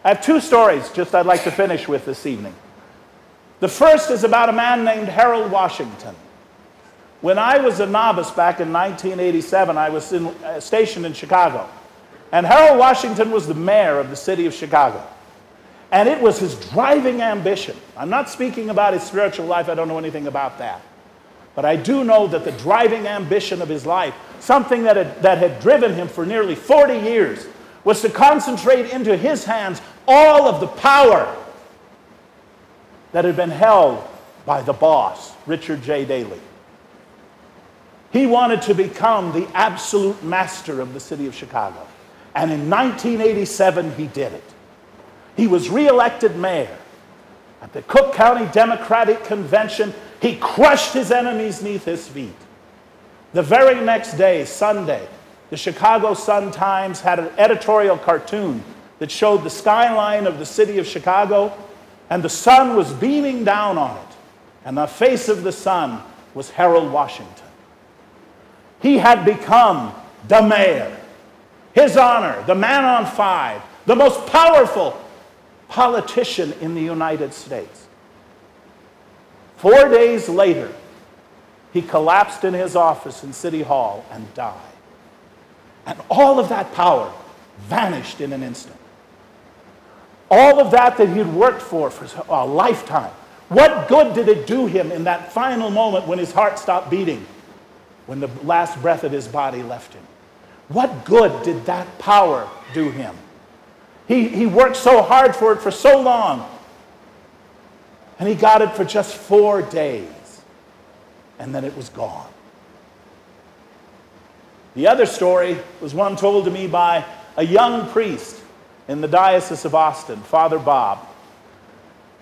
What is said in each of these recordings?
I have two stories I'd like to finish with this evening. The first is about a man named Harold Washington. When I was a novice back in 1987, I was stationed in Chicago. And Harold Washington was the mayor of the city of Chicago. And it was his driving ambition. I'm not speaking about his spiritual life. I don't know anything about that. But I do know that the driving ambition of his life, something that had driven him for nearly 40 years, was to concentrate into his hands all of the power that had been held by the boss, Richard J. Daley. He wanted to become the absolute master of the city of Chicago. And in 1987, he did it. He was re-elected mayor. At the Cook County Democratic Convention, he crushed his enemies beneath his feet. The very next day, Sunday, the Chicago Sun-Times had an editorial cartoon that showed the skyline of the city of Chicago, and the sun was beaming down on it. And the face of the sun was Harold Washington. He had become the mayor, His Honor, the man on five, the most powerful politician in the United States. 4 days later, he collapsed in his office in City Hall and died. And all of that power vanished in an instant. All of that he'd worked for a lifetime. What good did it do him in that final moment when his heart stopped beating, when the last breath of his body left him? What good did that power do him? He worked so hard for it for so long, and he got it for just 4 days, and then it was gone. The other story was one told to me by a young priest in the Diocese of Austin, Father Bob.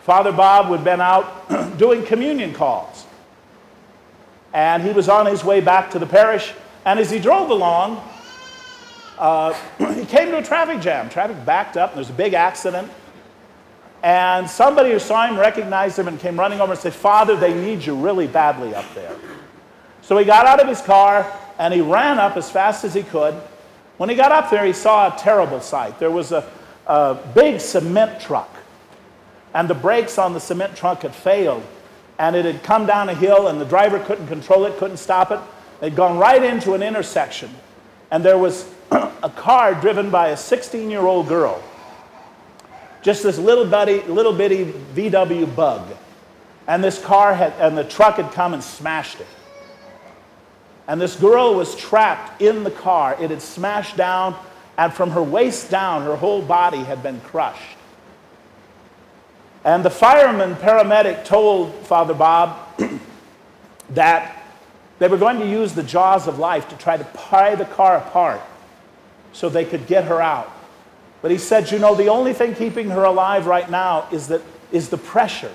Father Bob had been out doing communion calls, and he was on his way back to the parish, and as he drove along, he came to a traffic jam. Traffic backed up, and there was a big accident. And somebody who saw him recognized him and came running over and said, "Father, they need you really badly up there." So he got out of his car, and he ran up as fast as he could. When he got up there, he saw a terrible sight. There was a big cement truck, and the brakes on the cement truck had failed, and it had come down a hill, and the driver couldn't control it, couldn't stop it. They'd gone right into an intersection, and there was a car driven by a 16-year-old girl. Just this little bitty VW Bug. And this car and the truck had come and smashed it. And this girl was trapped in the car. It had smashed down, and from her waist down, her whole body had been crushed. And the fireman paramedic told Father Bob that they were going to use the jaws of life to try to pry the car apart so they could get her out. But he said, you know, the only thing keeping her alive right now is the pressure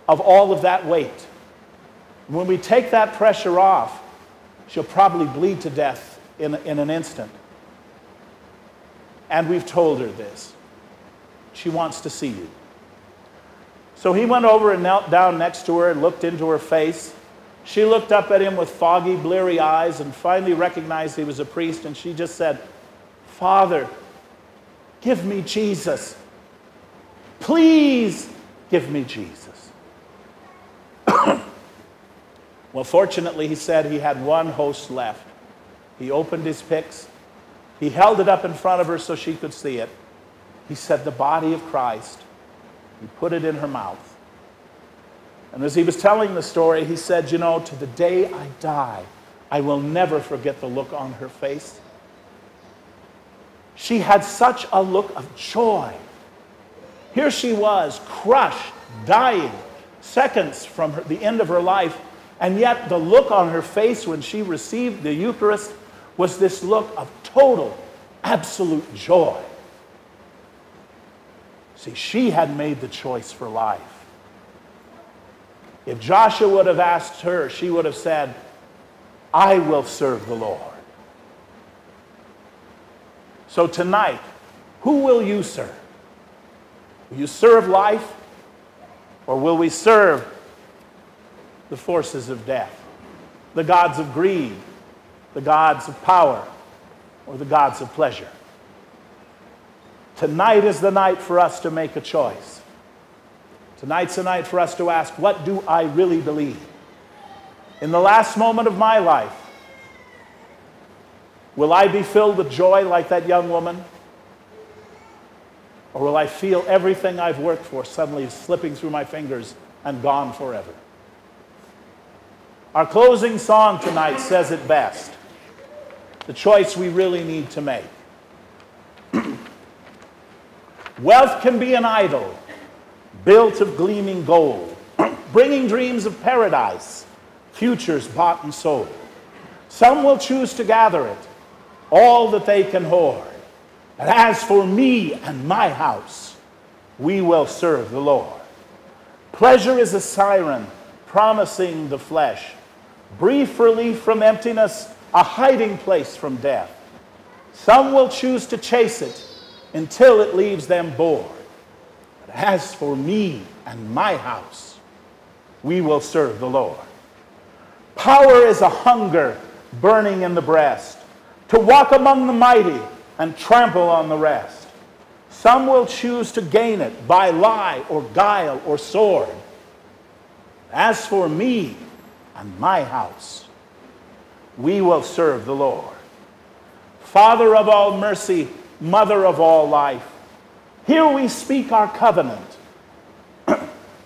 of all of that weight. When we take that pressure off, she'll probably bleed to death in an instant. And we've told her this. She wants to see you. So he went over and knelt down next to her and looked into her face. She looked up at him with foggy, bleary eyes and finally recognized he was a priest, and she just said, "Father, give me Jesus. Please give me Jesus." Well, fortunately, he said he had one host left. He opened his pyx. He held it up in front of her so she could see it. He said, "The body of Christ." He put it in her mouth. And as he was telling the story, he said, you know, to the day I die, I will never forget the look on her face. She had such a look of joy. Here she was, crushed, dying, seconds from the end of her life, and yet the look on her face when she received the Eucharist was this look of total, absolute joy. See, she had made the choice for life. If Joshua would have asked her, she would have said, "I will serve the Lord." So tonight, who will you serve? Will you serve life, or will we serve the forces of death, the gods of greed, the gods of power, or the gods of pleasure? Tonight is the night for us to make a choice. Tonight's the night for us to ask, what do I really believe? In the last moment of my life, will I be filled with joy like that young woman? Or will I feel everything I've worked for suddenly slipping through my fingers and gone forever? Our closing song tonight says it best. The choice we really need to make. Wealth can be an idol, built of gleaming gold, bringing dreams of paradise, futures bought and sold. Some will choose to gather it, all that they can hoard. But as for me and my house, we will serve the Lord. Pleasure is a siren promising the flesh brief relief from emptiness, a hiding place from death. Some will choose to chase it until it leaves them bored. But as for me and my house, we will serve the Lord. Power is a hunger burning in the breast, to walk among the mighty and trample on the rest. Some will choose to gain it by lie or guile or sword. As for me and my house, we will serve the Lord. Father of all mercy, Mother of all life, here we speak our covenant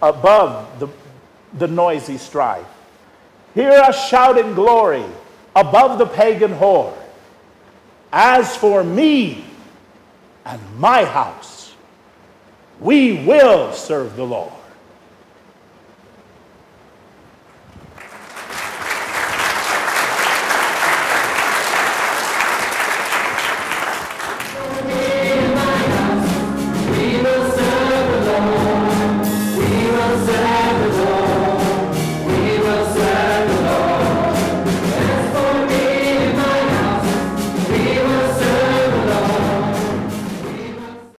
above the noisy strife. Hear us shout in glory above the pagan horde. As for me and my house, we will serve the Lord.